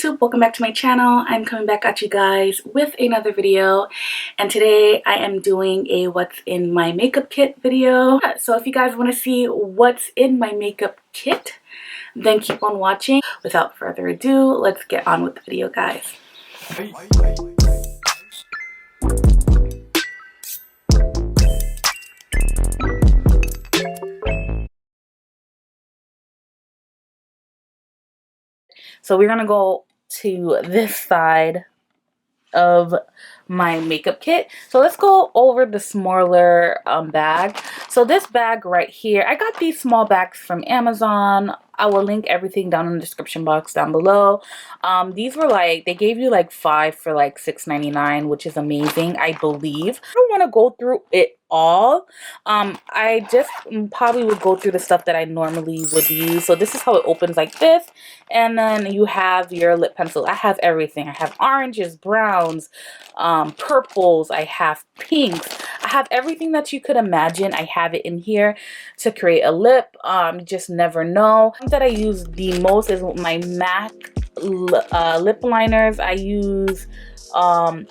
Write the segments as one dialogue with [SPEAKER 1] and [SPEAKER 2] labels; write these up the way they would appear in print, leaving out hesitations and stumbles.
[SPEAKER 1] YouTube, welcome back to my channel. I'm coming back at you guys with another video, and today I am doing a what's in my makeup kit video. So if you guys want to see what's in my makeup kit, then keep on watching. Without further ado, let's get on with the video, guys. So we're gonna go to this side of my makeup kit. So let's go over the smaller bag. So this bag right here, I got these small bags from Amazon. I will link everything down in the description box down below. These were like, they gave you like 5 for like $6.99, which is amazing, I believe. I don't want to go through it all. I just probably would go through the stuff that I normally would use. So this is how it opens, like this, and then you have your lip pencil. I have everything. I have oranges, browns, purples, I have pinks, I have everything that you could imagine. I have it in here to create a lip. You just never know. That I use the most is my MAC lip liners. I use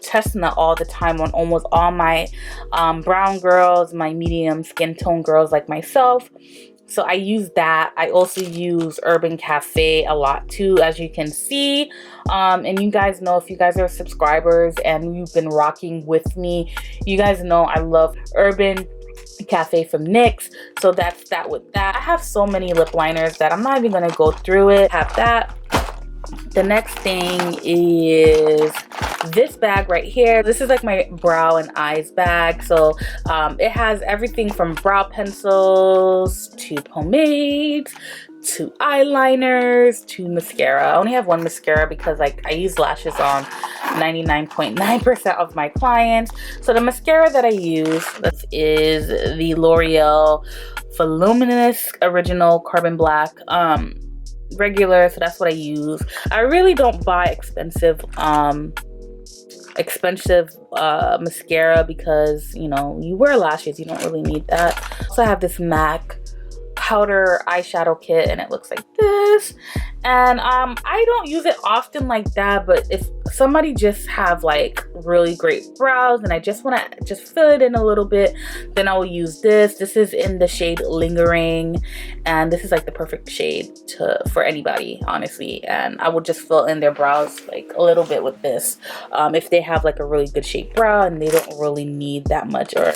[SPEAKER 1] Chestnut all the time on almost all my brown girls, my medium skin tone girls like myself. So I use that. I also use Urban Cafe a lot too, as you can see. And you guys know, if you guys are subscribers and you've been rocking with me, you guys know I love Urban Cafe from NYX. So that's that with that. I have so many lip liners that I'm not even gonna go through it. Have that. The next thing is this bag right here. This is like my brow and eyes bag. So it has everything from brow pencils to pomades to eyeliners to mascara. I only have one mascara because like I use lashes on 99.9% of my clients. So the mascara that I use, this is the L'Oreal Voluminous Original Carbon Black regular. So that's what I use. I really don't buy expensive mascara because, you know, you wear lashes, you don't really need that. So I have this MAC powder eyeshadow kit, and it looks like this. And I don't use it often like that, but if somebody just have like really great brows and I just want to just fill it in a little bit, then I will use this. This is in the shade Lingering, and this is like the perfect shade for anybody, honestly. And I will just fill in their brows like a little bit with this, if they have like a really good shaped brow and they don't really need that much, or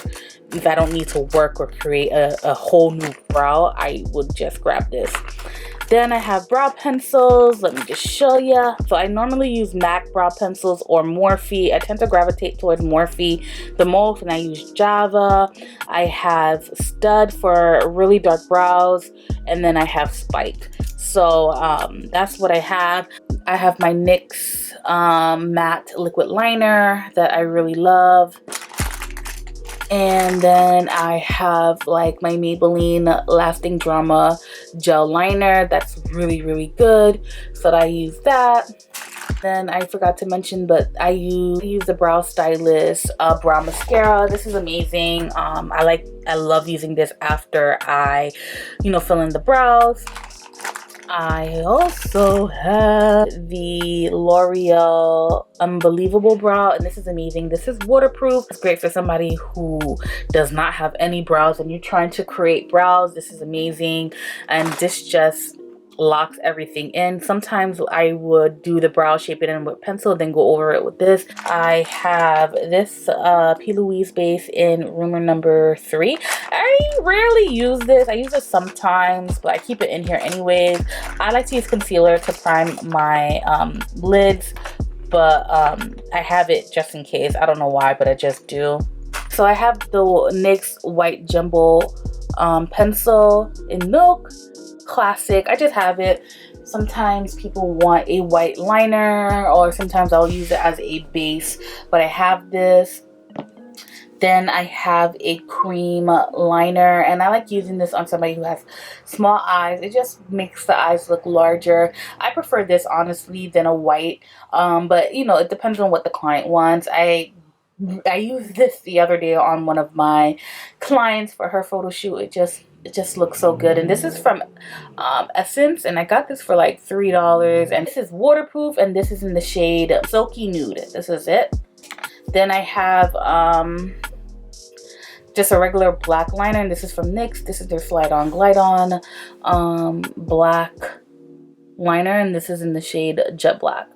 [SPEAKER 1] if I don't need to work or create a whole new brow, I would just grab this. Then I have brow pencils. Let me just show you. So I normally use MAC brow pencils or Morphe. I tend to gravitate towards Morphe the most, and I use Java. I have Stud for really dark brows, and then I have Spike. So that's what I have. I have my NYX matte liquid liner that I really love. And then I have like my Maybelline Lasting Drama gel liner that's really, really good. So I use that. Then I forgot to mention, but I use the Brow Stylist brow mascara. This is amazing. I love using this after I, you know, fill in the brows. I also have the L'Oreal Unbelievable Brow, and this is amazing. This is waterproof. It's great for somebody who does not have any brows and you're trying to create brows. This is amazing, and this just locks everything in. Sometimes I would do the brow, shape it in with pencil, then go over it with this. I have this P. Louise base in Rumor Number 3. I rarely use this. I use it sometimes, but I keep it in here anyways. I like to use concealer to prime my lids, but I have it just in case. I don't know why, but I just do. So I have the NYX White Jumbo pencil in Milk. Classic. I just have it. Sometimes people want a white liner, or sometimes I'll use it as a base, but I have this. Then I have a cream liner, and I like using this on somebody who has small eyes. It just makes the eyes look larger. I prefer this honestly than a white, but you know, it depends on what the client wants. I used this the other day on one of my clients for her photo shoot. It just it just looks so good. And this is from Essence, and I got this for like $3. And this is waterproof, and this is in the shade Silky Nude. This is it. Then I have just a regular black liner, and this is from NYX. This is their Slide On Glide On black liner, and this is in the shade Jet Black.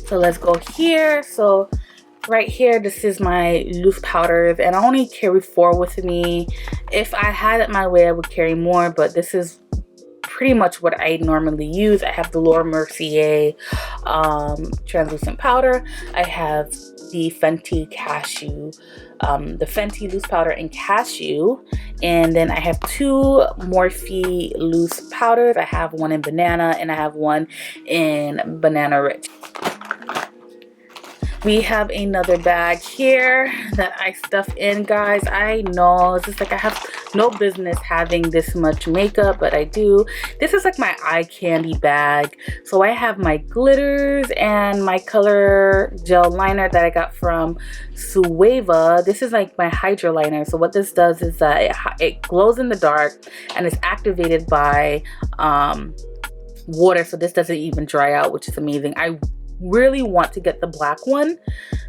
[SPEAKER 1] So let's go here. So right here, this is my loose powders, and I only carry 4 with me. If I had it my way, I would carry more, but this is pretty much what I normally use. I have the Laura Mercier translucent powder. I have the Fenty Cashew, the Fenty loose powder in Cashew, and then I have 2 Morphe loose powders. I have one in Banana, and I have one in Banana Rich. We have another bag here that I stuff in, guys. I know it's just like I have no business having this much makeup, but I do. This is like my eye candy bag. So I have my glitters and my color gel liner that I got from Sueva. This is like my hydro liner. So what this does is that it glows in the dark, and it's activated by water. So this doesn't even dry out, which is amazing. I really want to get the black one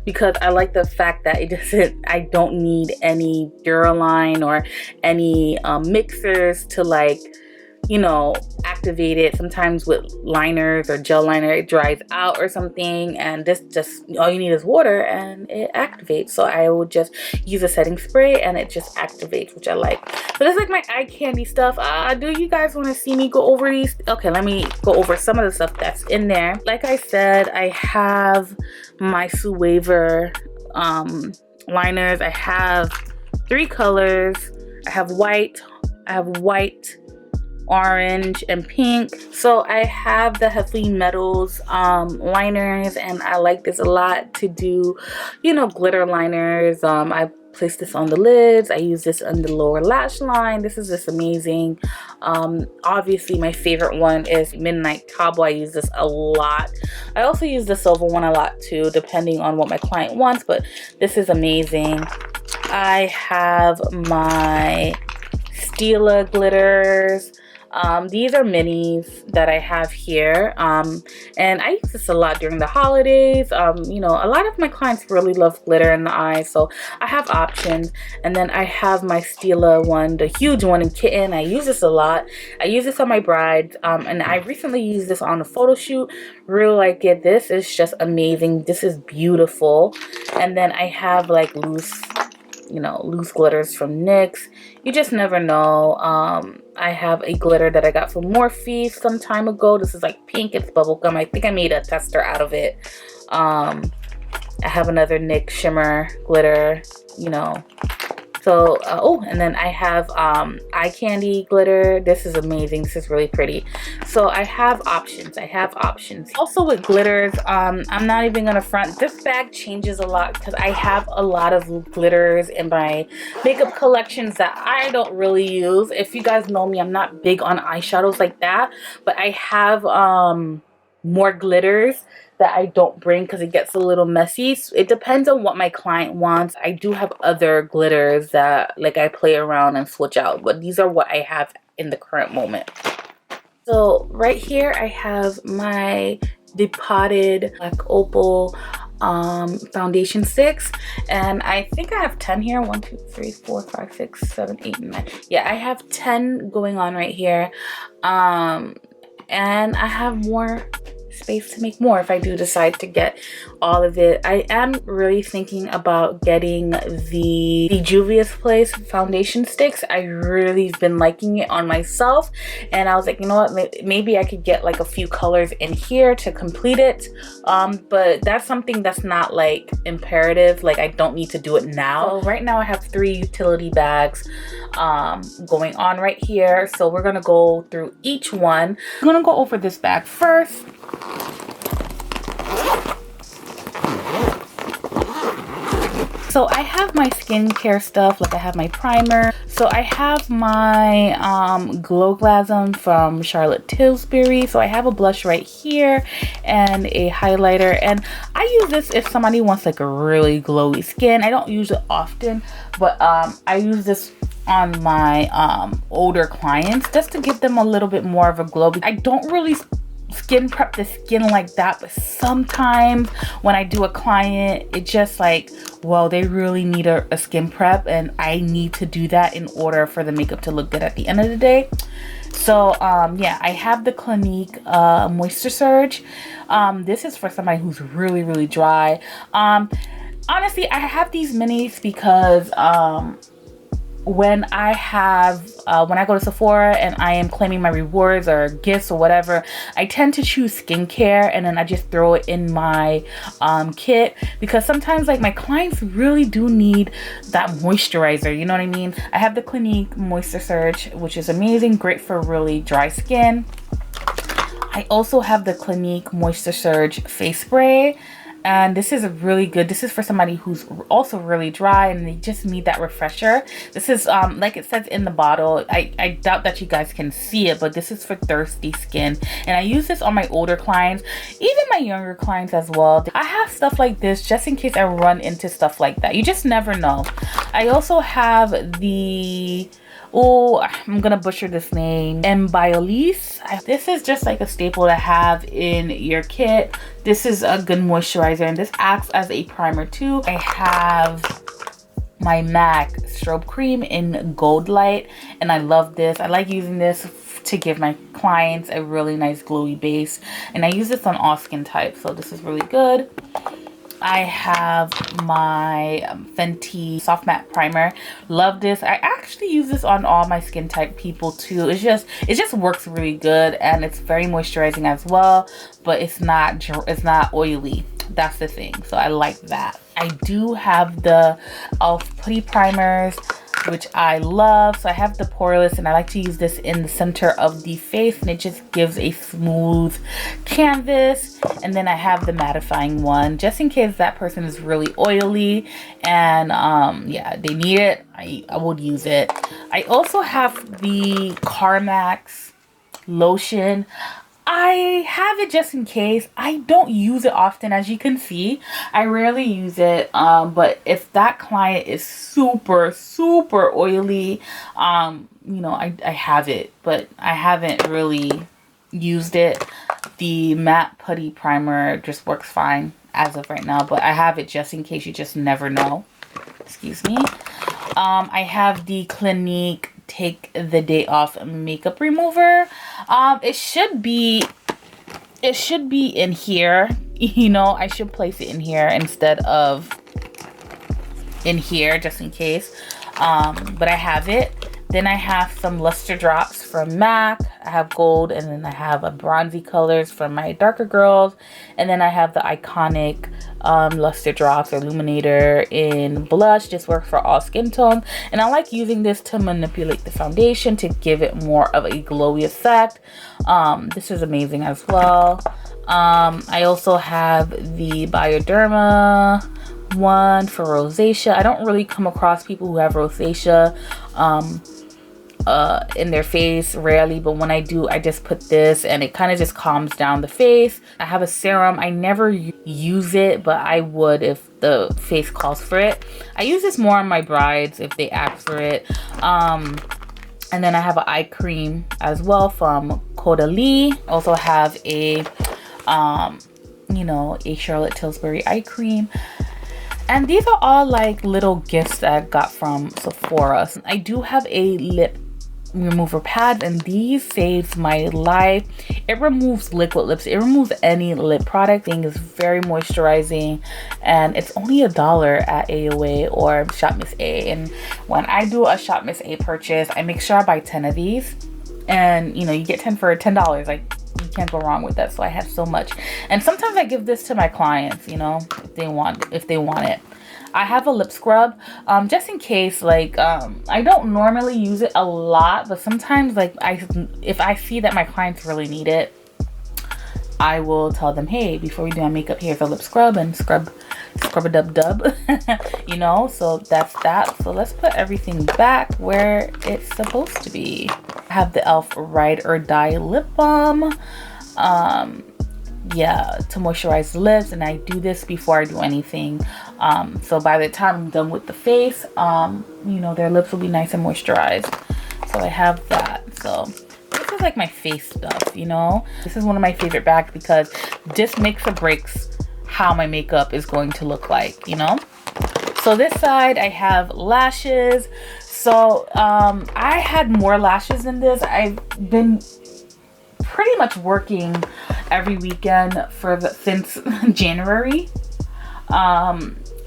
[SPEAKER 1] because I like the fact that it doesn't, I don't need any Duraline or any mixers to, like, you know, activate it. Sometimes with liners or gel liner, it dries out or something, and this just, all you need is water and it activates. So I would just use a setting spray and it just activates, which I like. So that's like my eye candy stuff. Do you guys want to see me go over these? Okay, let me go over some of the stuff that's in there. Like I said, I have my Sueva liners. I have 3 colors. I have white, orange, and pink. So I have the Heavy Metals liners, and I like this a lot to do, you know, glitter liners. I place this on the lids. I use this on the lower lash line. This is just amazing. Obviously my favorite one is Midnight Cabo. I use this a lot. I also use the silver one a lot too, depending on what my client wants, but this is amazing. I have my Stila glitters. These are minis that I have here, and I use this a lot during the holidays. You know, a lot of my clients really love glitter in the eyes, so I have options. And then I have my Stila one, the huge one in Kitten. I use this a lot. I use this on my brides, and I recently used this on a photo shoot. Really like it. This is just amazing. This is beautiful. And then I have like loose, you know, loose glitters from NYX. You just never know. I have a glitter that I got from Morphe some time ago. This is like pink. It's bubblegum. I think I made a tester out of it. I have another NYX shimmer glitter, you know. So, oh, and then I have eye candy glitter. This is amazing. This is really pretty. So I have options. I have options. Also with glitters, I'm not even gonna front. This bag changes a lot because I have a lot of glitters in my makeup collections that I don't really use. If you guys know me, I'm not big on eyeshadows like that, but I have more glitters that I don't bring because it gets a little messy. So it depends on what my client wants. I do have other glitters that like I play around and switch out, but these are what I have in the current moment. So right here I have my Depotted Black Opal foundation sticks, and I think I have 10 here. 1 2 3 4 5 6 7 8 9. Yeah, I have 10 going on right here, and I have more space to make more if I do decide to get all of it. I am really thinking about getting the Juvia's Place foundation sticks. I really been liking it on myself, and I was like, you know what, maybe I could get like a few colors in here to complete it, but that's something that's not like imperative. Like I don't need to do it now. So right now I have 3 utility bags going on right here, so we're gonna go through each one. I'm gonna go over this bag first. So I have my skincare stuff, like I have my primer. So I have my Glow Glasm from Charlotte Tilbury. So I have a blush right here and a highlighter. And I use this if somebody wants like a really glowy skin. I don't use it often, but I use this on my older clients just to give them a little bit more of a glow. I don't really skin prep the skin like that, but sometimes when I do a client, it just like, well, they really need a skin prep, and I need to do that in order for the makeup to look good at the end of the day. So yeah, I have the Clinique Moisture Surge. This is for somebody who's really dry. Honestly, I have these minis because when I go to Sephora and I am claiming my rewards or gifts or whatever, I tend to choose skincare, and then I just throw it in my kit, because sometimes like my clients really do need that moisturizer, you know what I mean? I have the Clinique Moisture Surge, which is amazing, great for really dry skin. I also have the Clinique Moisture Surge face spray. And this is really good. This is for somebody who's also really dry and they just need that refresher. This is, like it says in the bottle, I doubt that you guys can see it, but this is for thirsty skin. And I use this on my older clients, even my younger clients as well. I have stuff like this just in case I run into stuff like that. You just never know. I also have the, oh, I'm gonna butcher this name, Embiolis. This is just like a staple to have in your kit. This is a good moisturizer, and this acts as a primer too. I have my MAC strobe cream in Gold Light, and I love this. I like using this to give my clients a really nice glowy base, and I use this on all skin types, so this is really good. I have my Fenty Soft Matte Primer. Love this. I actually use this on all my skin type people too. It just works really good, and it's very moisturizing as well, but it's not oily. That's the thing. So I like that. I do have the e.l.f. putty primers, which I love. So I have the Poreless, and I like to use this in the center of the face, and it just gives a smooth canvas. And then I have the mattifying one, just in case that person is really oily and yeah, they need it. I would use it. I also have the CarMax lotion. I have it just in case. I don't use it often, as you can see. I rarely use it, but if that client is super oily, you know, I have it, but I haven't really used it. The matte putty primer just works fine as of right now, but I have it just in case. You just never know. Excuse me. I have the Clinique Take the Day Off makeup remover. It should be in here, you know. I should place it in here instead of in here, just in case. But I have it. Then I have some luster drops from MAC. I have gold, and then I have a bronzy colors from my darker girls, and then I have the iconic luster drops or illuminator in blush. This works for all skin tones, and I like using this to manipulate the foundation to give it more of a glowy effect. This is amazing as well. I also have the Bioderma one for rosacea. I don't really come across people who have rosacea in their face, rarely, but when I do, I just put this, and it kind of just calms down the face. I have a serum. I never use it, but I would if the face calls for it. I use this more on my brides if they ask for it. And then I have an eye cream as well from Caudalie. Also have a you know, a Charlotte Tilbury eye cream. And these are all like little gifts that I got from Sephora. I do have a lip remover pad, and these saves my life. It removes liquid lips. It removes any lip product. Thing is very moisturizing, and it's only $1 at AOA or Shop Miss A. And when I do a Shop Miss A purchase, I make sure I buy 10 of these, and you know, you get 10 for $10. Like, you can't go wrong with that. So I have so much, and sometimes I give this to my clients, you know, if they want it. I have a lip scrub, just in case, like, I don't normally use it a lot, but sometimes, like, if I see that my clients really need it, I will tell them, hey, before we do our makeup, here's a lip scrub, and scrub a dub, you know. So that's that. So let's put everything back where it's supposed to be. I have the e.l.f. Ride or Die lip balm. yeah, to moisturize the lips, and I do this before I do anything. So by the time I'm done with the face, you know, their lips will be nice and moisturized. So I have that. So this is like my face stuff, you know. This is one of my favorite bags because this makes or breaks how my makeup is going to look like, you know. So this side I have lashes. So I had more lashes than this. I've been pretty much working every weekend since January.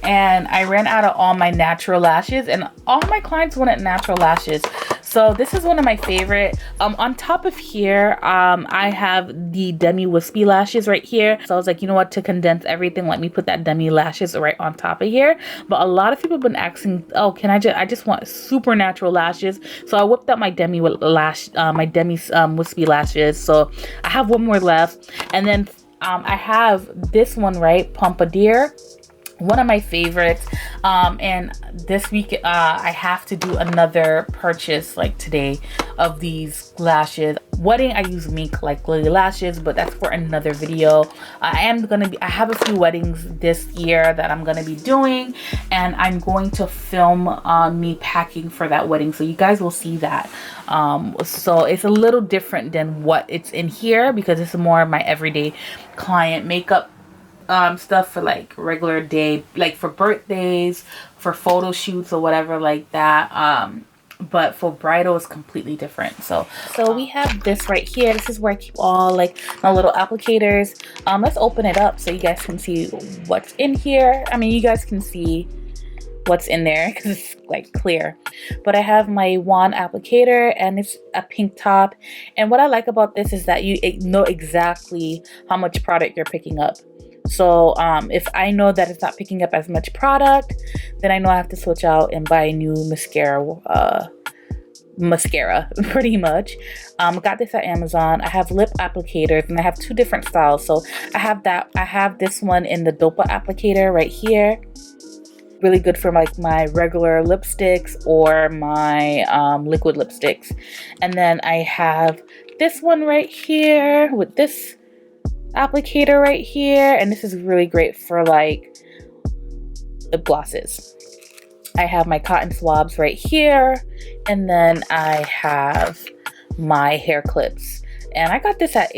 [SPEAKER 1] And I ran out of all my natural lashes, and all my clients wanted natural lashes. So this is one of my favorite. On top of here, I have the demi wispy lashes right here. So I was like, you know what, to condense everything, let me put that demi lashes right on top of here. But a lot of people have been asking, oh, can I just want super natural lashes. So I whipped out my demi wispy lashes. So I have one more left. And then I have this one, right, Pompadour. One of my favorites. And this week I have to do another purchase like today of these lashes. Wedding, I use Mink like Lily lashes, but that's for another video. I have a few weddings this year that I'm gonna be doing, and I'm going to film me packing for that wedding, so you guys will see that. So it's a little different than what it's in here because it's more of my everyday client makeup stuff for like regular day, like for birthdays, for photo shoots or whatever like that. But for bridal is completely different. So we have this right here. This is where I keep all like my little applicators. Let's open it up so you guys can see what's in here. I mean, you guys can see what's in there because it's like clear. But I have my wand applicator, and it's a pink top. And what I like about this is that you know exactly how much product you're picking up. So if I know that it's not picking up as much product, then I know I have to switch out and buy a new mascara pretty much. Got this at Amazon. I have lip applicators, and I have two different styles. So I have this one in the Dopa applicator right here. Really good for like my regular lipsticks or my liquid lipsticks. And then I have this one right here with this applicator right here, and this is really great for like lip glosses. I have my cotton swabs right here, and then I have my hair clips, and I got this at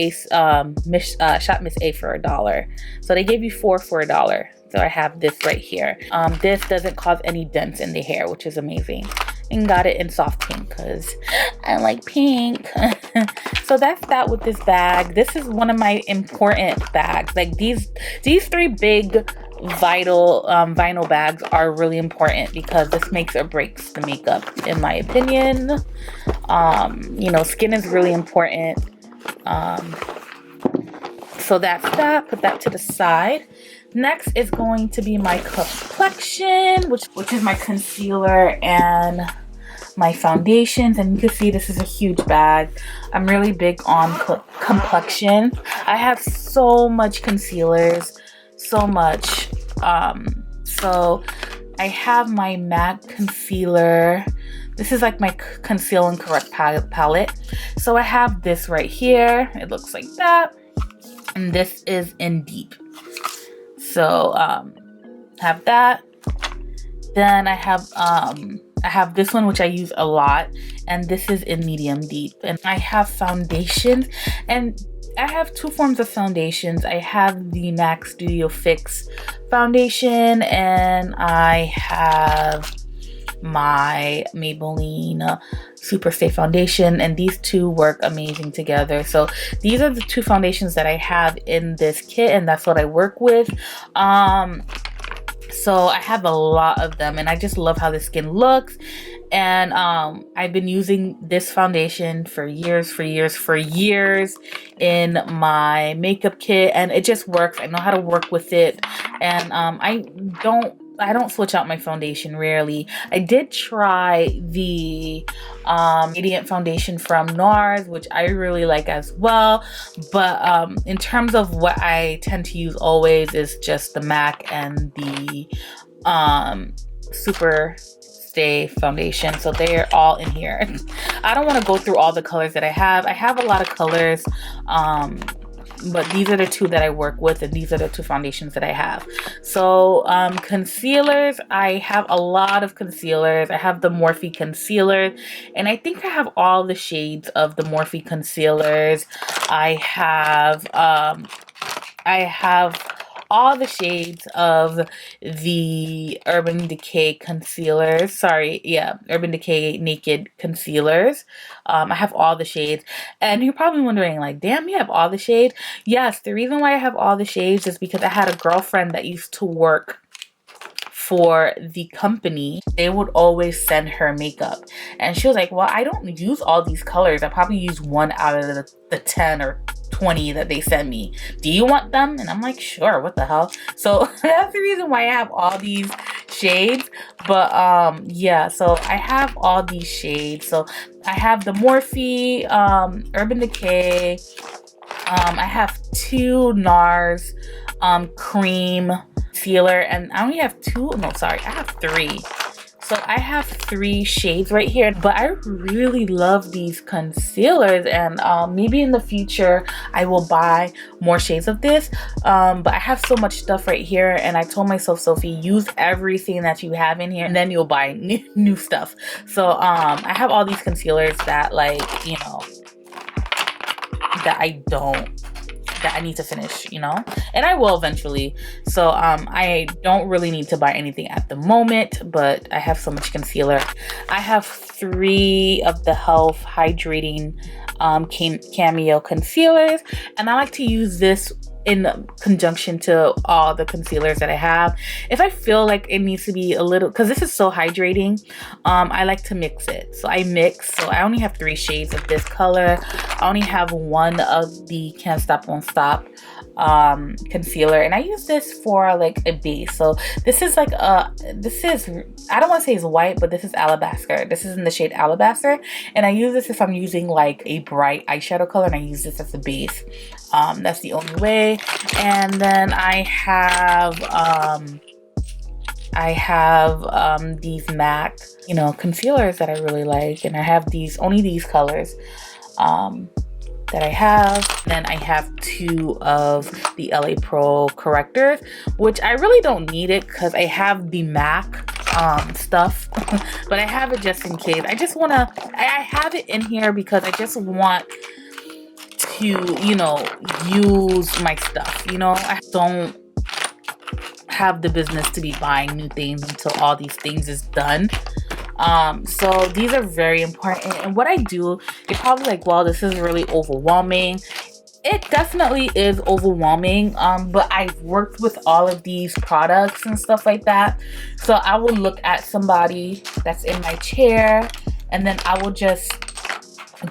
[SPEAKER 1] Shop Miss A for $1. So they gave you 4 for $1. So I have this right here. This doesn't cause any dents in the hair, which is amazing. And got it in soft pink because I like pink. So that's that with this bag. This is one of my important bags. Like these 3 big vinyl bags are really important because this makes or breaks the makeup, in my opinion. You know, skin is really important. So that's that. Put that to the side. Next is going to be my complexion, which is my concealer and my foundations. And you can see this is a huge bag. I'm really big on complexion. I have so much concealers, so much. So I have my MAC concealer. This is like my Conceal and Correct palette. So I have this right here. It looks like that. And this is in Deep. So have that. Then I have this one, which I use a lot, and this is in Medium Deep. And I have foundations, and I have 2 forms of foundations. I have the MAC Studio Fix foundation, and I have my Maybelline Super Stay foundation, and these two work amazing together. So these are the 2 foundations that I have in this kit, and that's what I work with. So I have a lot of them, and I just love how the skin looks. And I've been using this foundation for years in my makeup kit, and it just works. I know how to work with it, and I don't switch out my foundation rarely. I did try the Radiant foundation from NARS, which I really like as well. But in terms of what I tend to use always is just the MAC and the Super Stay foundation. So they're all in here. I don't want to go through all the colors that I have. I have a lot of colors. but these are the two that I work with, and these are the two foundations that I have. So concealers, I have a lot of concealers. I have the Morphe concealer, and I think I have all the shades of the Morphe concealers. I have all the shades of the Urban Decay concealers. Sorry, yeah, Urban Decay Naked concealers. I have all the shades. And you're probably wondering, like, damn, you have all the shades? Yes, the reason why I have all the shades is because I had a girlfriend that used to work for the company. They would always send her makeup, and she was like, well, I don't use all these colors. I probably use one out of the 10 or 20 that they send me. Do you want them? And I'm like, sure, what the hell. So that's the reason why I have all these shades. But yeah, so I have all these shades. So I have the Morphe, Urban Decay, I have two NARS cream concealer, and I only have two, no, sorry, I have three. So I have 3 shades right here, but I really love these concealers, and maybe in the future I will buy more shades of this. But I have so much stuff right here, and I told myself, Sophie, use everything that you have in here, and then you'll buy new stuff. So I have all these concealers that, like, you know, that I need to finish, you know, and I will eventually. So I don't really need to buy anything at the moment, but I have so much concealer. I have 3 of the Health Hydrating Cameo concealers, and I like to use this in conjunction to all the concealers that I have. If I feel like it needs to be a little, because this is so hydrating, I like to mix it. So I mix. So I only have 3 shades of this color. I only have 1 of the Can't Stop Won't Stop concealer, and I use this for like a base. So this is like this is, I don't want to say it's white, but this is Alabaster. This is in the shade Alabaster, and I use this if I'm using like a bright eyeshadow color, and I use this as a base. That's the only way. And then I have these MAC, you know, concealers that I really like, and I have only these colors that I have. Then I have 2 of the LA Pro correctors, which I really don't need it because I have the MAC stuff, but I have it just in case. I have it in here because I just want to, you know, use my stuff. You know, I don't have the business to be buying new things until all these things is done. So these are very important. And what I do, you're probably like, well, this is really overwhelming. It definitely is overwhelming, but I've worked with all of these products and stuff like that. So I will look at somebody that's in my chair, and then I will just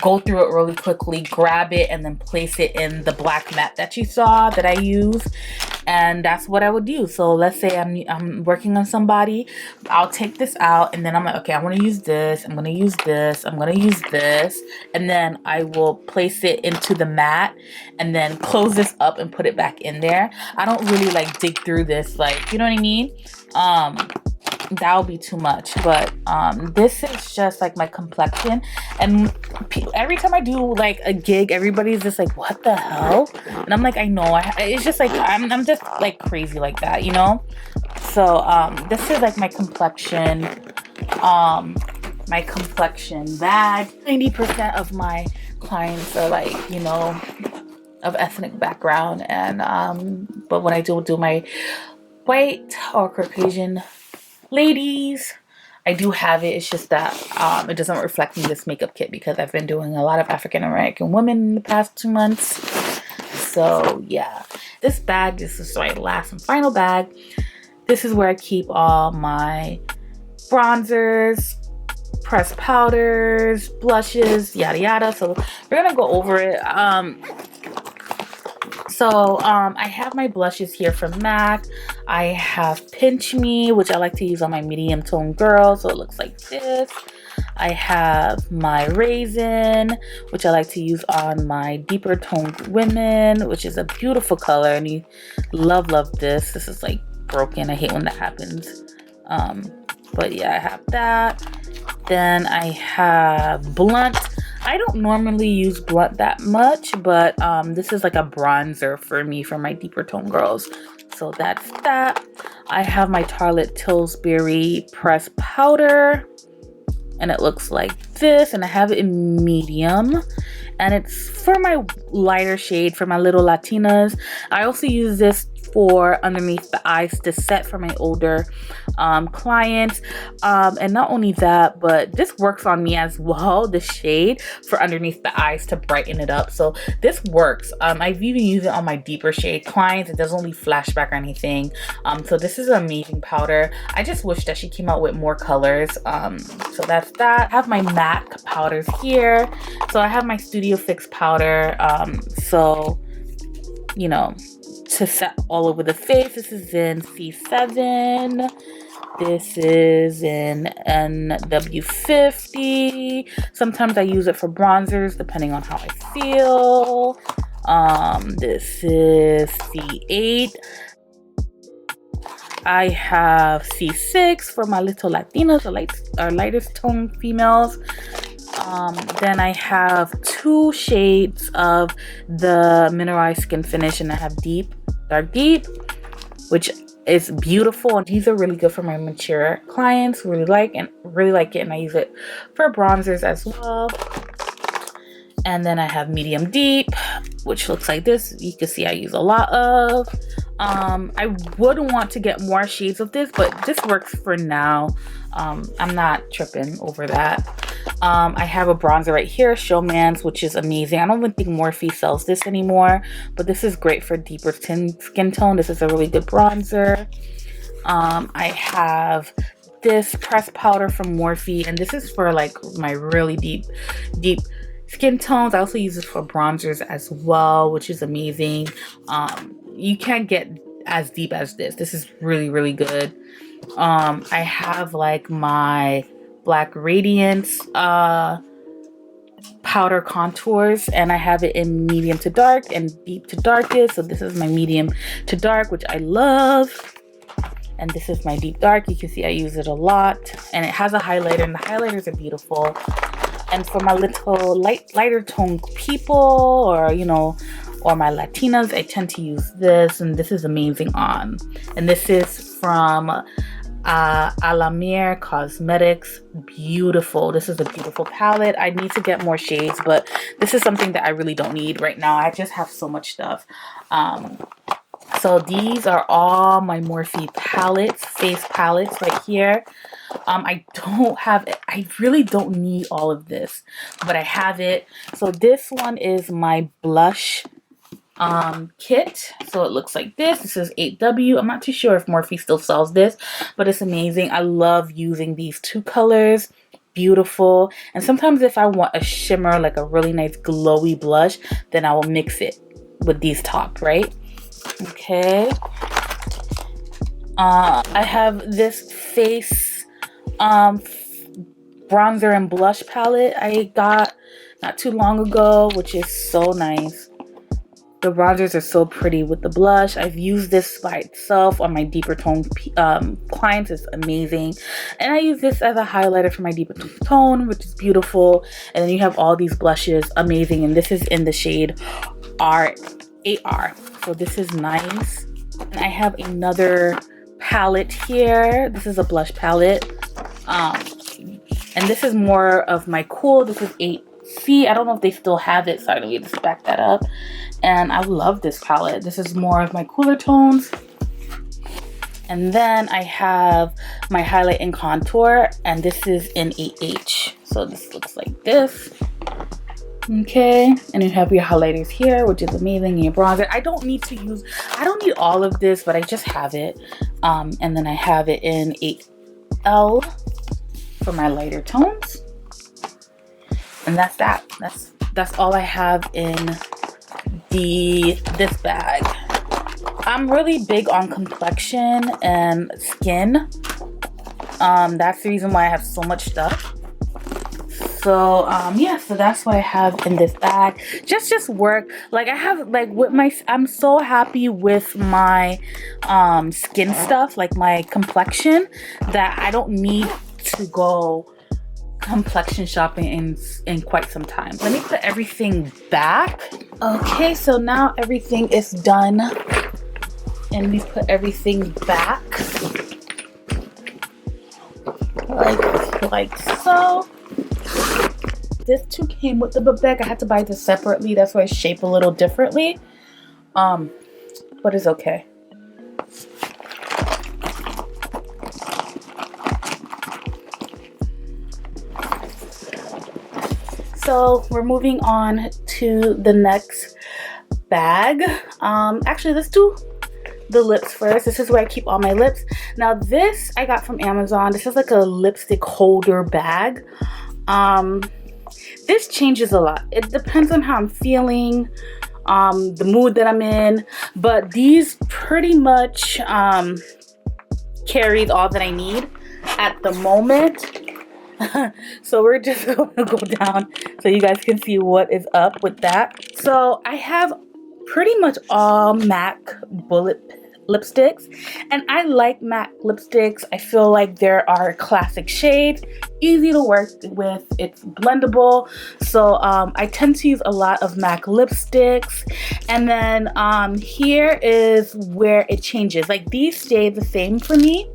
[SPEAKER 1] go through it really quickly, grab it, and then place it in the black mat that you saw that I use. And that's what I would do. So let's say I'm working on somebody, I'll take this out, and then I'm like, okay, I want to use this, I'm going to use this, I'm going to use this, and then I will place it into the mat and then close this up and put it back in there. I don't really like dig through this, like, you know what I mean? That would be too much. But this is just like my complexion, and every time I do like a gig, everybody's just like, what the hell? And I'm like, I know, it's just like I'm just like crazy like that, you know. So this is like my complexion bag. 90% of my clients are like, you know, of ethnic background, and but when I do my white or Caucasian ladies, I do have it. It's just that it doesn't reflect in this makeup kit because I've been doing a lot of African American women in the past 2 months. So yeah, this bag, this is my last and final bag. This is where I keep all my bronzers, pressed powders, blushes, yada yada. So we're gonna go over it. So I have my blushes here from MAC. I have Pinch Me, which I like to use on my medium tone girl, so it looks like this. I have my Raisin, which I like to use on my deeper toned women, which is a beautiful color, and you love this. This is like broken. I hate when that happens. But yeah, I have that. Then I have Blunt. I don't normally use blunt that much, but this is like a bronzer for me for my deeper tone girls. So that's that. I have my Tartelette Tilbury pressed powder, and it looks like this, and I have it in medium, and it's for my lighter shade, for my little Latinas. I also use this for underneath the eyes to set for my older clients, and not only that, but this works on me as well, the shade for underneath the eyes to brighten it up. So this works. I've even used it on my deeper shade clients. It doesn't leave flashback or anything. So this is an amazing powder. I just wish that she came out with more colors. So that's that. I have my MAC powders here. So I have my Studio Fix powder, so you know, to set all over the face. This is in C7. This is in NW50. Sometimes I use it for bronzers depending on how I feel. This is C8. I have C6 for my little Latinas or lightest tone females. Then I have 2 shades of the mineralized skin finish, and I have dark deep, which is beautiful, and these are really good for my mature clients. Really like it, and I use it for bronzers as well. And then I have medium deep, which looks like this. You can see I use a lot of. I would want to get more shades of this, but this works for now. I'm not tripping over that. I have a bronzer right here, Showman's, which is amazing. I don't even think Morphe sells this anymore, but this is great for deeper skin tone. This is a really good bronzer. I have this pressed powder from Morphe, and this is for like my really deep skin tones. I also use this for bronzers as well, which is amazing. You can't get as deep as this. This is really good. I have like my Black Radiance powder contours, and I have it in medium to dark and deep to darkest. So this is my medium to dark, which I love, and this is my deep dark. You can see I use it a lot, and it has a highlighter, and the highlighters are beautiful. And for my little lighter tone people, or you know, or my Latinas, I tend to use this, and this is amazing on. And this is from Alamir Cosmetics. Beautiful. This is a beautiful palette. I need to get more shades, but this is something that I really don't need right now. I just have so much stuff. So these are all my Morphe palettes, face palettes right here. I really don't need all of this, but I have it. So this one is my blush kit. So it looks like this. This is 8W. I'm not too sure if Morphe still sells this, but it's amazing. I love using these 2 colors. Beautiful. And sometimes if I want a shimmer, like a really nice glowy blush, then I will mix it with these top, right? Okay. I have this face bronzer and blush palette I got not too long ago, which is so nice. The bronzers are so pretty with the blush. I've used this by itself on my deeper tone clients. It's amazing. And I use this as a highlighter for my deeper tone, which is beautiful. And then you have all these blushes, amazing. And this is in the shade R8R. So this is nice. And I have another palette here. This is a blush palette. And this is more of my cool. This is 8C. I don't know if they still have it, so I need to back that up. And I love this palette. This is more of my cooler tones. And then I have my highlight and contour, and this is in 8H. So this looks like this. Okay, and you have your highlighters here, which is amazing, and your bronzer. I don't need all of this, but I just have it. And then I have it in 8L for my lighter tones. And that's that. That's all I have in this bag. I'm really big on complexion and skin. That's the reason why I have so much stuff. So yeah, so that's what I have in this bag. Just work. Like I have I'm so happy with my skin stuff, like my complexion, that I don't need to go complexion shopping in quite some time. Let me put everything back. Okay, so now everything is done, and we put everything back like so. This too came with the book bag. I had to buy this separately. That's why it's shaped a little differently. But it's okay. So we're moving on to the next bag. Actually, let's do the lips first. This is where I keep all my lips. Now this I got from Amazon. This is like a lipstick holder bag. This changes a lot. It depends on how I'm feeling, the mood that I'm in, but these pretty much carries all that I need at the moment. So we're just going to go down so you guys can see what is up with that. So I have pretty much all MAC bullet lipsticks, and I like MAC lipsticks. I feel like there are classic shades, easy to work with, it's blendable. So I tend to use a lot of MAC lipsticks. And then here is where it changes. Like these stay the same for me.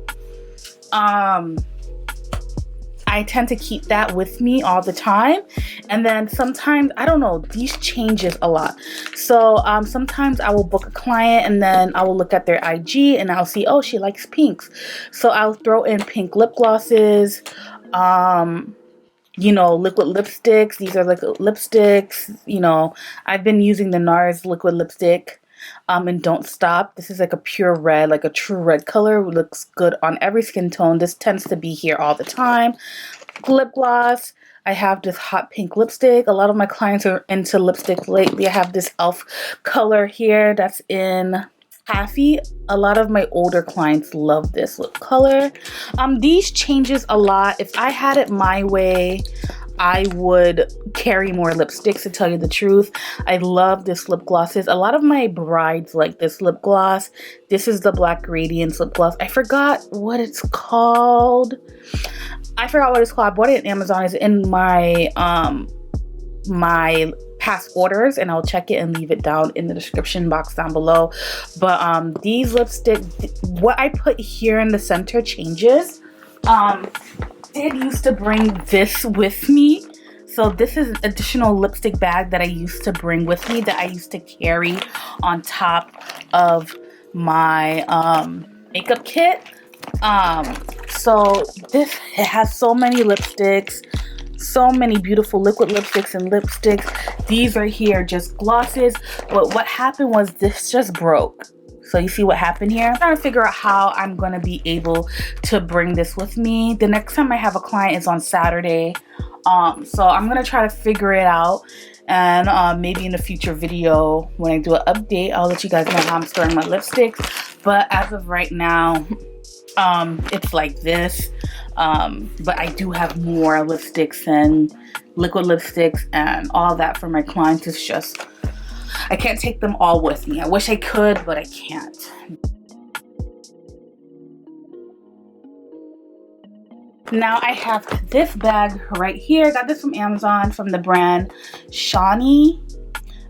[SPEAKER 1] I tend to keep that with me all the time. And then sometimes, I don't know, these changes a lot. So sometimes I will book a client and then I will look at their IG and I'll see, oh, she likes pinks. So I'll throw in pink lip glosses, you know, liquid lipsticks. These are liquid lipsticks. You know, I've been using the NARS liquid lipstick. And Don't Stop. This is like a pure red, like a true red color. It looks good on every skin tone. This tends to be here all the time. Lip gloss. I have this hot pink lipstick. A lot of my clients are into lipstick lately. I have this e.l.f. color here that's in Taffy. A lot of my older clients love this lip color. These changes a lot. If I had it my way, I would carry more lipsticks, to tell you the truth. I love this lip glosses. A lot of my brides like this lip gloss. This is the Black Radiance lip gloss. I forgot what it's called. I bought it on Amazon. It's in my my past orders, and I'll check it and leave it down in the description box down below. But these lipsticks, what I put here in the center changes. Did used to bring this with me. So this is an additional lipstick bag that I used to bring with me, that I used to carry on top of my makeup kit. So this has so many lipsticks, so many beautiful liquid lipsticks and lipsticks. These right here are just glosses. But what happened was this just broke. So you see what happened here? I'm trying to figure out how I'm going to be able to bring this with me. The next time I have a client is on Saturday. So I'm going to try to figure it out. And maybe in a future video, when I do an update, I'll let you guys know how I'm storing my lipsticks. But as of right now, it's like this. But I do have more lipsticks and liquid lipsticks and all that for my clients. It's just, I can't take them all with me. I wish I could, but I can't. Now I have this bag right here. I got this from Amazon from the brand Tawny.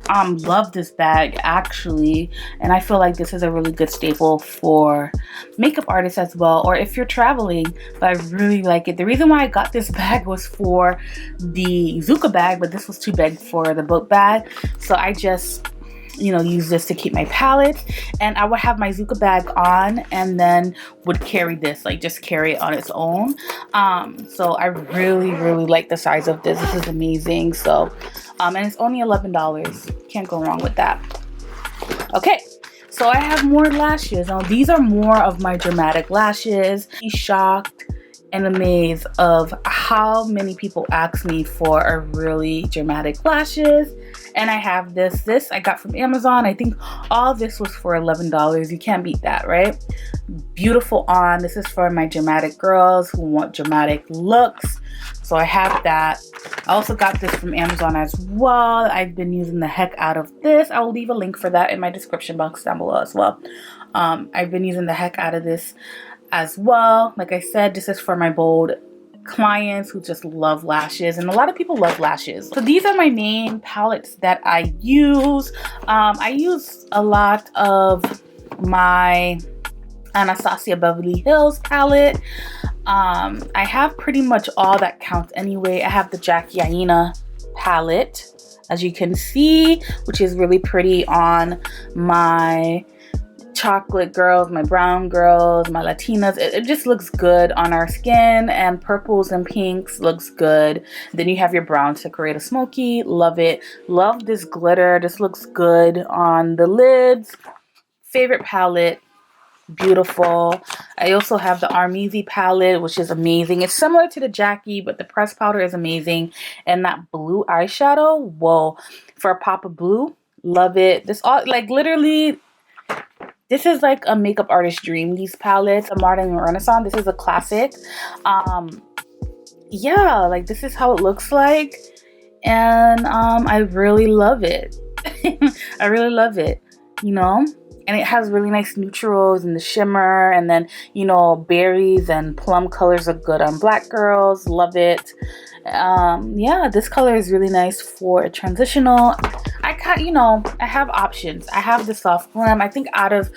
[SPEAKER 1] Love this bag actually, and I feel like this is a really good staple for makeup artists as well, or if you're traveling. But I really like it. The reason why I got this bag was for the Zuka bag, but this was too big for the book bag, so I just, you know, use this to keep my palette. And I would have my Zuka bag on and then would carry this, like just carry it on its own. So I really like the size of this. This is amazing. So and it's only $11. Can't go wrong with that. Okay, so I have more lashes. Now these are more of my dramatic lashes. I'm shocked and amazed of how many people ask me for a really dramatic lashes. And I have this I got from Amazon. I think all this was for $11. You can't beat that, right? Beautiful on. This is for my dramatic girls who want dramatic looks. So I have that. I also got this from Amazon as well. I've been using the heck out of this. I will leave a link for that in my description box down below as well. I've been using the heck out of this as well. Like I said, this is for my bold clients who just love lashes, and a lot of people love lashes. So these are my main palettes that I use. I use a lot of my Anastasia Beverly Hills palette. I have pretty much all that counts anyway. I have the Jackie Aina palette, as you can see, which is really pretty on my chocolate girls, my brown girls, my Latinas. It just looks good on our skin, and purples and pinks looks good. Then you have your browns to create a smoky. Love it. Love this glitter. This looks good on the lids. Favorite palette. Beautiful. I also have the Armisi palette, which is amazing. It's similar to the Jackie, but the pressed powder is amazing. And that blue eyeshadow, whoa. For a pop of blue, love it. This all, like, literally, this is like a makeup artist dream, these palettes. A Modern Renaissance. This is a classic. Yeah, like, this is how it looks like. And I really love it. I really love it, you know? And it has really nice neutrals and the shimmer, and then, you know, berries and plum colors are good on black girls. Love it. Yeah, this color is really nice for a transitional. You know, I have options. I have the soft glam. I think out of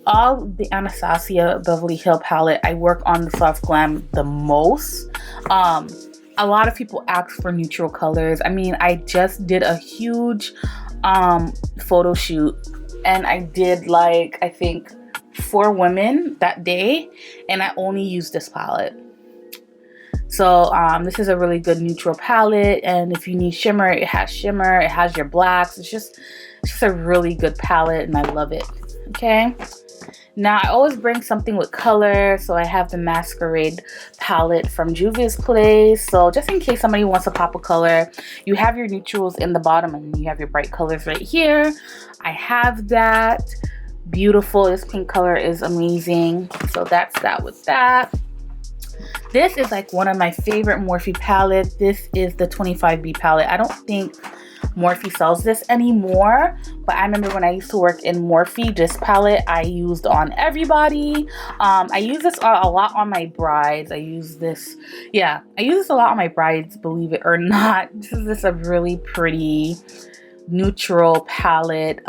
[SPEAKER 1] all the Anastasia Beverly Hills palette, I work on the soft glam the most. A lot of people ask for neutral colors. I mean, I just did a huge photo shoot, and I did, like, I think 4 women that day, and I only used this palette. So this is a really good neutral palette, and if you need shimmer, it has shimmer. It has your blacks. It's just a really good palette, and I love it. Okay. Now, I always bring something with color, so I have the Masquerade palette from Juvia's Place. So just in case somebody wants to pop a color, you have your neutrals in the bottom, and you have your bright colors right here. I have that. Beautiful. This pink color is amazing. So that's that with that. This is like one of my favorite Morphe palettes. This is the 25B palette. I don't think Morphe sells this anymore, but I remember when I used to work in Morphe, this palette I used on everybody. I use this a lot on my brides. I use this a lot on my brides, believe it or not. This is a really pretty neutral palette.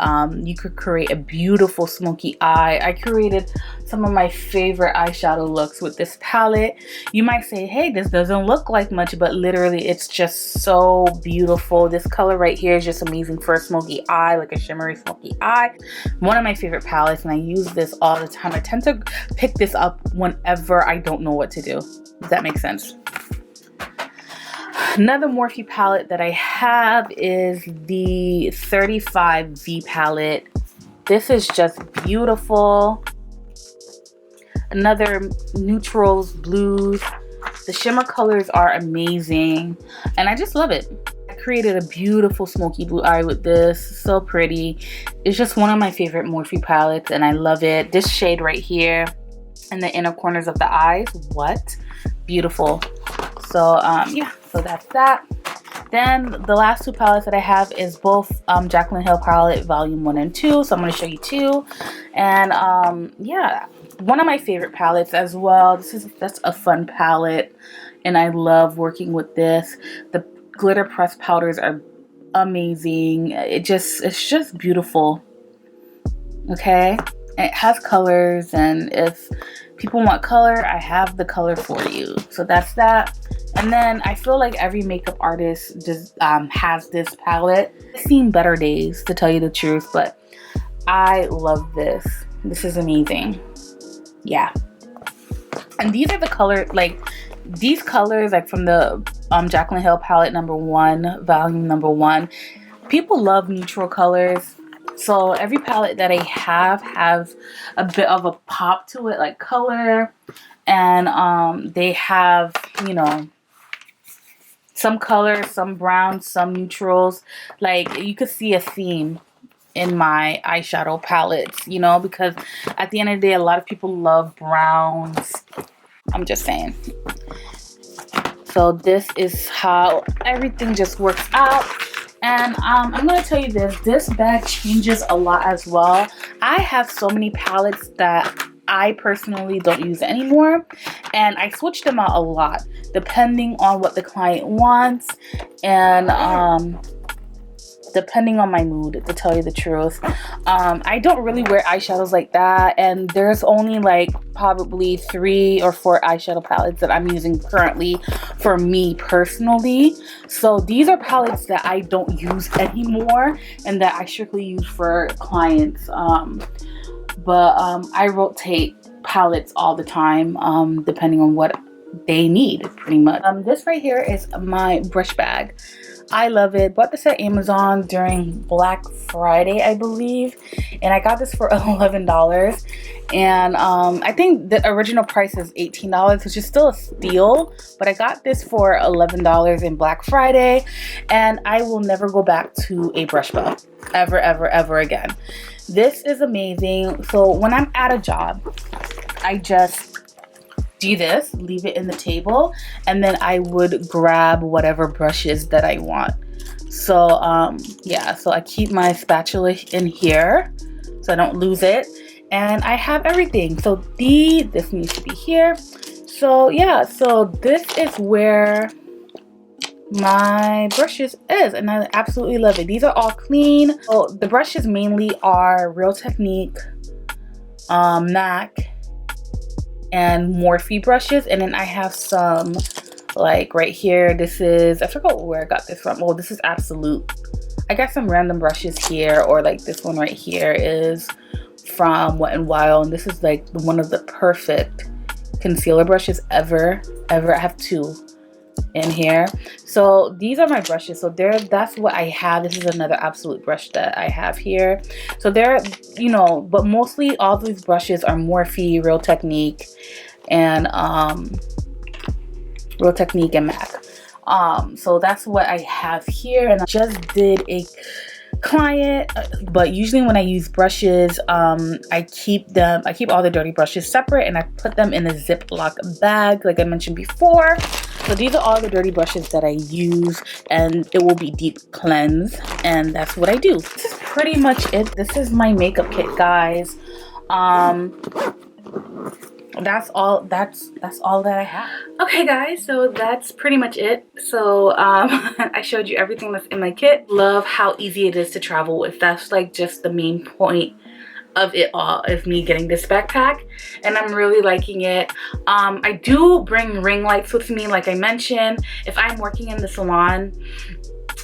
[SPEAKER 1] You could create a beautiful smoky eye. I created some of my favorite eyeshadow looks with this palette. You might say, hey, this doesn't look like much, but literally it's just so beautiful. This color right here is just amazing for a smoky eye, like a shimmery smoky eye. One of my favorite palettes, and I use this all the time. I tend to pick this up whenever I don't know what to do. Does that make sense? Another Morphe palette that I have is the 35V palette. This is just beautiful. Another neutrals, blues. The shimmer colors are amazing, and I just love it. I created a beautiful smoky blue eye with this. So pretty. It's just one of my favorite Morphe palettes, and I love it. This shade right here in the inner corners of the eyes. What? Beautiful. So yeah, so that's that. Then the last 2 palettes that I have is both Jaclyn Hill palette volume 1 and 2. So I'm going to show you 2. And yeah, one of my favorite palettes as well. That's a fun palette, and I love working with this. The glitter pressed powders are amazing. It's just beautiful. Okay, it has colors, and if people want color, I have the color for you. So that's that. And then I feel like every makeup artist just has this palette. I've seen better days, to tell you the truth, but I love this. This is amazing. Yeah. And these are the color, like these colors, like from the Jaclyn Hill palette number 1, volume number 1. People love neutral colors. So every palette that I have has a bit of a pop to it, like color. And they have, you know, some colors, some browns, some neutrals. Like you could see a theme in my eyeshadow palettes, you know, because at the end of the day, a lot of people love browns. I'm just saying. So this is how everything just works out. And I'm going to tell you this bag changes a lot as well. I have so many palettes that I personally don't use it anymore, and I switch them out a lot depending on what the client wants and depending on my mood, to tell you the truth. I don't really wear eyeshadows like that, and there's only like probably 3 or 4 eyeshadow palettes that I'm using currently for me personally. So these are palettes that I don't use anymore and that I strictly use for clients. But I rotate palettes all the time, depending on what they need, pretty much. This right here is my brush bag. I love it. Bought this at Amazon during Black Friday, I believe, and I got this for $11. And I think the original price is $18, which is still a steal, but I got this for $11 in Black Friday, and I will never go back to a brush bag ever, ever, ever again. This is amazing. So when I'm at a job, I just do this, leave it in the table, and then I would grab whatever brushes that I want. So yeah, so I keep my spatula in here so I don't lose it, and I have everything. So this needs to be here. So yeah, so this is where my brushes is, and I absolutely love it. These are all clean. So the brushes mainly are Real Technique, MAC, and Morphe brushes, and then I have some like right here. This is, I forgot where I got this from. Oh, this is Absolute. I got some random brushes here, or like this one right here is from Wet n Wild, and this is like one of the perfect concealer brushes ever. I have 2 in here. So these are my brushes. So that's what I have. This is another Absolute brush that I have here. So they're, you know, but mostly all these brushes are Morphe, Real Technique, and Real Technique and MAC. So that's what I have here, and I just did a client, but usually when I use brushes, I keep all the dirty brushes separate, and I put them in a Ziploc bag like I mentioned before. So these are all the dirty brushes that I use, and it will be deep cleanse, and that's what I do. This is pretty much it. This is my makeup kit, guys. That's all that I have. Okay guys, so that's pretty much it. So I showed you everything that's in my kit. Love how easy it is to travel with. That's like just the main point of it all, is me getting this backpack, and I'm really liking it. I do bring ring lights with me, like I mentioned. If I'm working in the salon,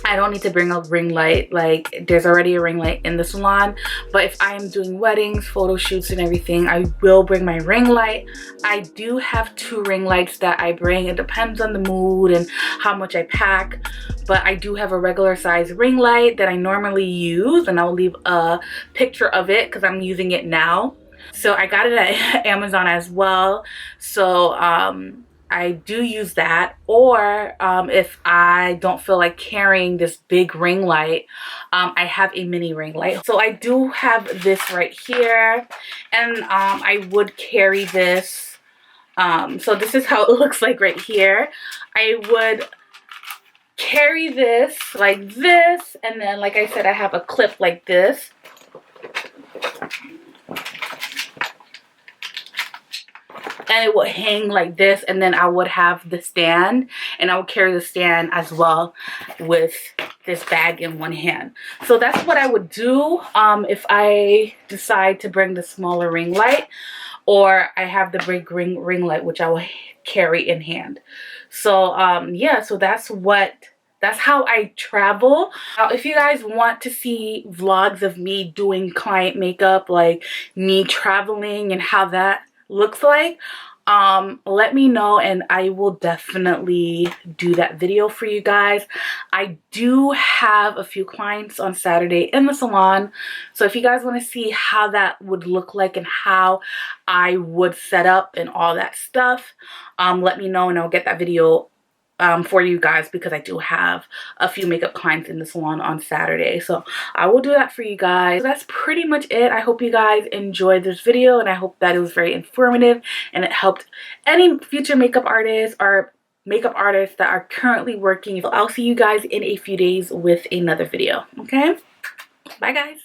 [SPEAKER 1] I don't need to bring a ring light. Like, there's already a ring light in the salon. But if I am doing weddings, photo shoots, and everything, I will bring my ring light. I do have 2 ring lights that I bring. It depends on the mood and how much I pack. But I do have a regular size ring light that I normally use, and I'll leave a picture of it because I'm using it now. So I got it at Amazon as well. So I do use that, or if I don't feel like carrying this big ring light, I have a mini ring light. So I do have this right here, and I would carry this. So this is how it looks like right here. I would carry this like this, and then like I said, I have a clip like this. And it would hang like this, and then I would have the stand, and I would carry the stand as well with this bag in one hand. So that's what I would do if I decide to bring the smaller ring light, or I have the big ring light, which I will carry in hand. So yeah, so that's how I travel. Now, if you guys want to see vlogs of me doing client makeup, like me traveling and how that looks like, let me know, and I will definitely do that video for you guys. I do have a few clients on Saturday in the salon, so if you guys want to see how that would look like and how I would set up and all that stuff, let me know, and I'll get that video for you guys, because I do have a few makeup clients in the salon on Saturday. So I will do that for you guys. So that's pretty much it. I hope you guys enjoyed this video, and I hope that it was very informative and it helped any future makeup artists or makeup artists that are currently working. So I'll see you guys in a few days with another video. Okay? Bye guys.